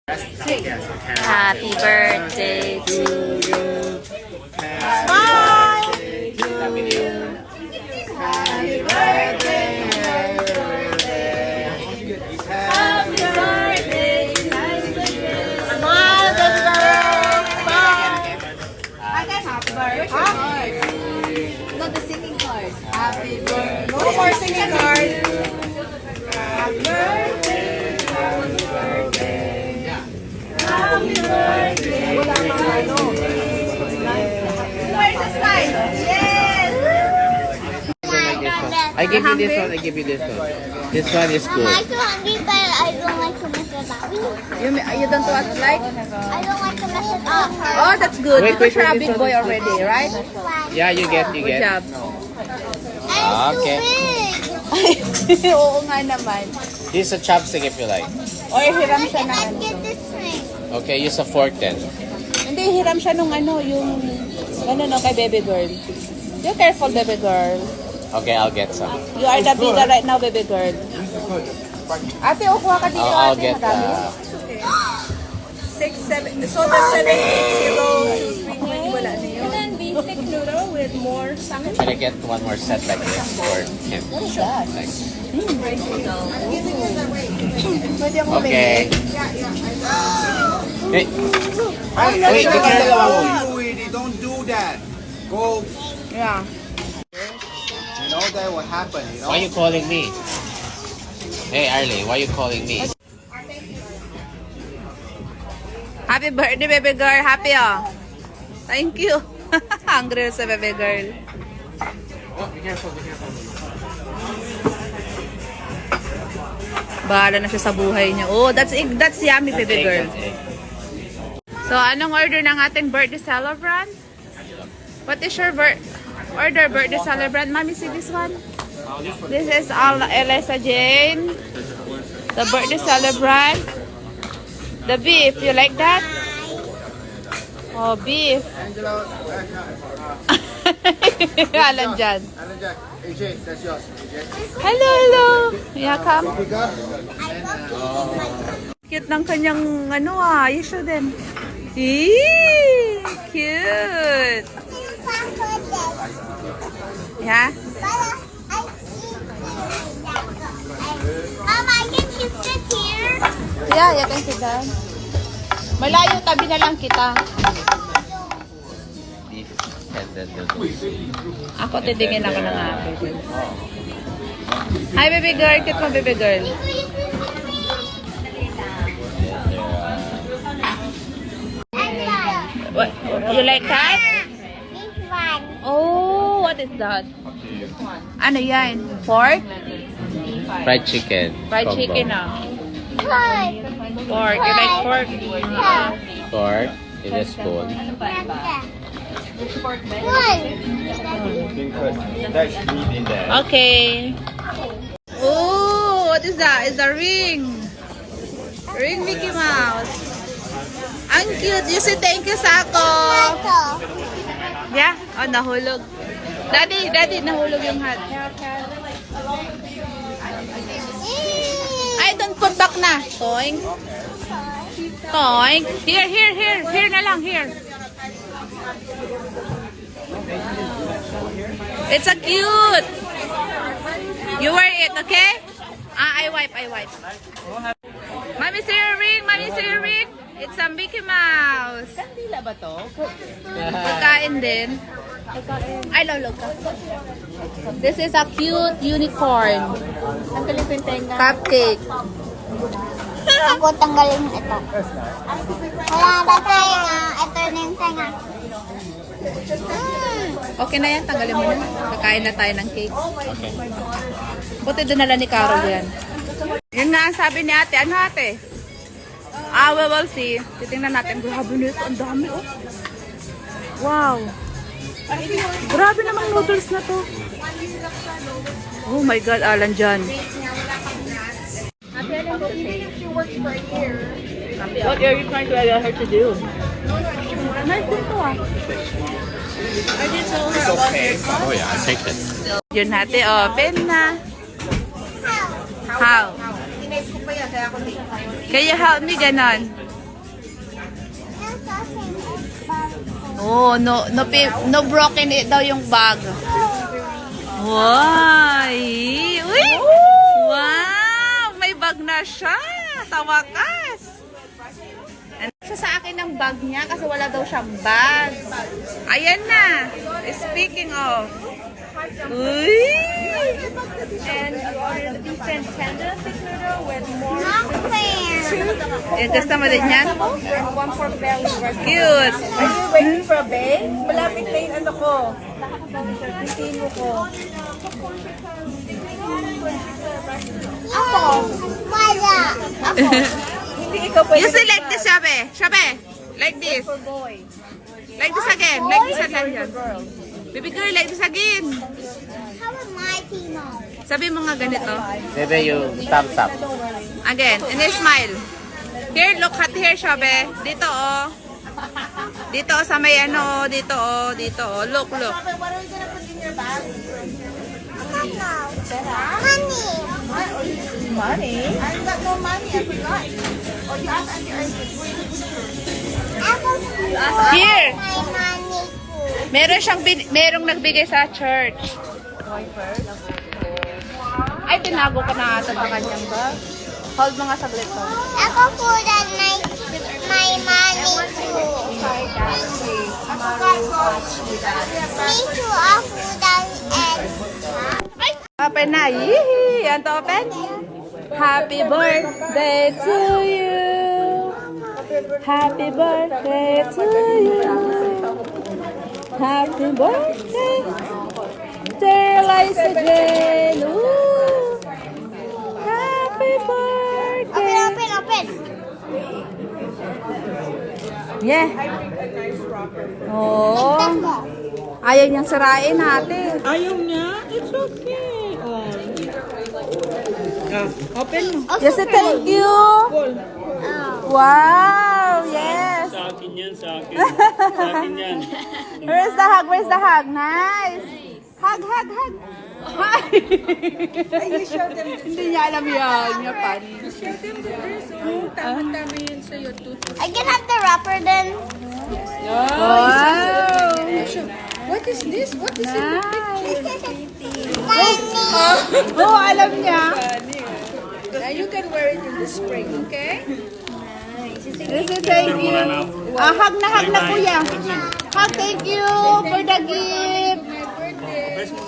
Happy birthday to you. Smile! Happy birthday. Happy birthday. Nice to you. Smile, baby girl! Smile! Happy birthday. Not the singing card. Happy birthday. No more singing card. Happy birthday. Happy birthday. Happy birthday. Where's the slide? Yes! I give you this one, I give you this one. This one is good. I'm so hungry, but I don't like to mess it up. You don't want like? I don't like to mess it up. Oh, that's good. Wait, Because wait, you're a wait, big this boy one. already, right? Yeah, you get, you Good get. job. I'm Okay. too big. Oo nga naman. This is a chopstick if you like. O, hiram siya And ng I ano. get this thing. Okay, use a fork then. Hindi, hiram siya nung ano, yung kay baby girl. You careful, baby girl. Okay, I'll get some. You are the bigger right now, baby girl. Ate, kuha ka dito, I'll ate. get, Madami. 6, 7, so the 780 wala na yun. And then basic noodle with more salmon. Can I get one more set like this for him? What is that? Thanks. Pwede akong Okay. Hey, Wait, ikaw ang dalawa mo. Sweetie, don't do that. Go. Yeah. You know that what happened, you know? Why you calling me? Hey, Arlie, why you calling me? Happy birthday, baby girl. Happy, oh. Thank you. Hungry sa baby girl. Oh, be careful, be careful. Bahala na siya sa buhay niya. Oh, that's yummy, baby girl. That's egg. So, anong order ng ating birthday celebrant? What is your order birthday celebrant? Mommy, see this one? This is Eliza Jane. The birthday celebrant. The beef. You like that? Oh, beef. Angelo, Alan dyan. Alan Jack, AJ, that's yours. AJ. Hello, hello. Yeah, come. Paprika. Cute ng kanyang you show them. Eee, cute. Yeah? Mama, I can you sit here? Yeah, you can sit down. Malayo, tabi na lang kita. Beef and then noodles. Ako, titingin ako ng baby. Hi, baby girl. Cute mo, baby girl. What? You like that? This one. Oh, what is that? Ano yan? Pork? Fried chicken. Fried combo. chicken, Good. Pork. You like pork? Pork in a spoon. Good. Okay. Oh, what is that? It's a ring. Ring Mickey Mouse. Ang cute. You say thank you, Sako. Yeah? Oh, nahulog. Daddy, nahulog yung hat. Ay, don't put back na. Toing. Toing. Here na lang, here. It's a cute. You wear it, okay? I wipe. Mommy, say your ring. It's a Mickey Mouse. Kandila ba to? Pagkain din. Ay, lolo ka. This is a cute unicorn. Ang kalipin tenga. Cupcake. Ako tanggalin ito. Wala na tayo nga. Ito na yung tenga. Okay na yan, tanggalin mo na. Kakain na tayo ng cake. Okay. Buti dinala ni Carol yan. Yun nga ang sabi ni ate. Ano ate? We will see. Titingnan natin. Grabe nito. Ang dami, oh. Wow. Grabe namang noodles na to. Oh my God, Alan dyan. What are you trying to get her to do? Nice din to, ah. It's okay. Oh yeah, I take it. Yun natin, open na. How? Tinext ko pa yan, kaya ako Can you help me ganon? Oh, no broken it daw yung bag. Why? Uy! Wow! May bag na siya! Sa wakas! Ano siya sa akin ng bag niya kasi wala daw siyang bag. Ayan na! Speaking of. Uy! And you order the beef and tender thick noodle with more Not fair. Yung gusto mo din yan? and one pork belly breast. Cute! Are you waiting for a bae? Malapit na yung ano ko. Yung ko. Ako. Wala. Hindi ikaw pwede. You select this, Shabe. Shabe. Like this. For boy. Like this again. Like this Or again. for girl. Baby girl, like this again. How am I, Timo? Sabi mo nga ganito. Bebe, you stop. Again. And then smile. Here, look at here, Shabe. Dito, oh. Dito, oh, sa may ano, oh. Dito, oh. Dito, oh. Look, look. What are we gonna put in your bag? Honey. Money? I got no money. I forgot. Oh, you asked Auntie Ernest. Ako. Here. My money too. Meron siyang merong nagbigay sa church. Ay, tinago ka na ata sa kanyang bag. Hold mo nga saglit to. Ako po that my money too. Me too. Ako that and Open na. Yee! Yan to open. Happy birthday to you. Happy birthday to you. Happy birthday. Dear Liza Jane. Ooh. Happy birthday. open. Yeah. Oh. Ayaw niyang sirain natin. Ayaw niya? It's okay. Oh. Open mo. Yes, thank you. Wow, yes. Sa akin yan, sa akin. Sa akin yan. Where's the hug? Where's the hug? Nice. Hug. Hi. Hindi niya alam yun. Niya pani. Tama-tama yun sa'yo. I can have the wrapper then. Wow. What is this? What is it? Money. Oh, alam niya. Now you can wear it in the spring, okay? Yes, thank you. Hug na kuya. Hug, thank you for the gift.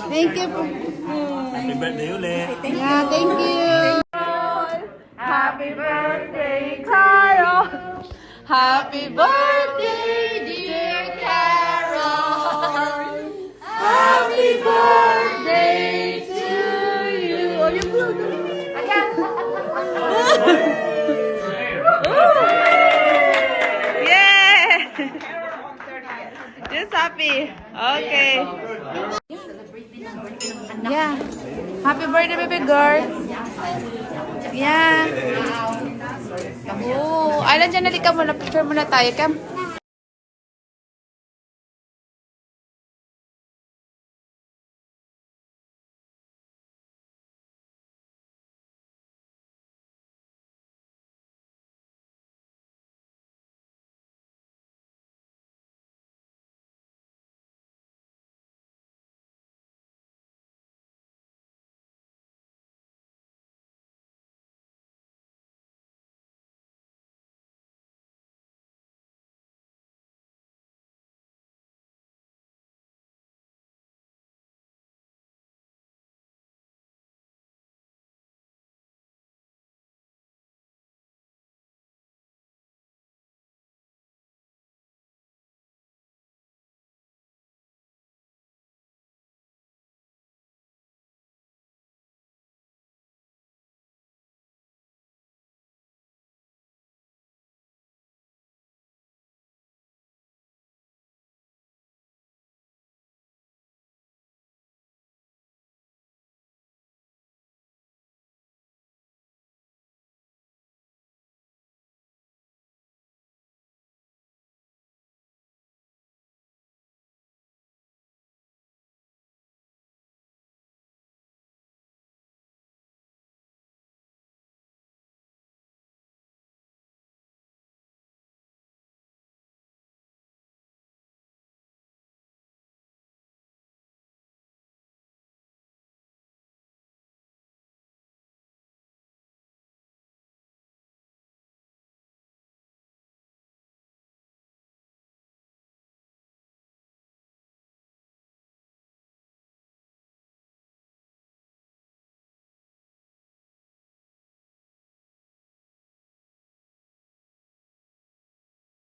Thank you. Happy birthday ulit. Yeah, thank you. Happy birthday, Carol. Happy birthday, dear Carol. Happy birthday to you. Oh, you blew again. Yeah. Just happy. Okay. Yeah. Happy birthday, baby girl. Yeah. Oh, alam dyan, nalika muna. Picture muna tayo, Cam.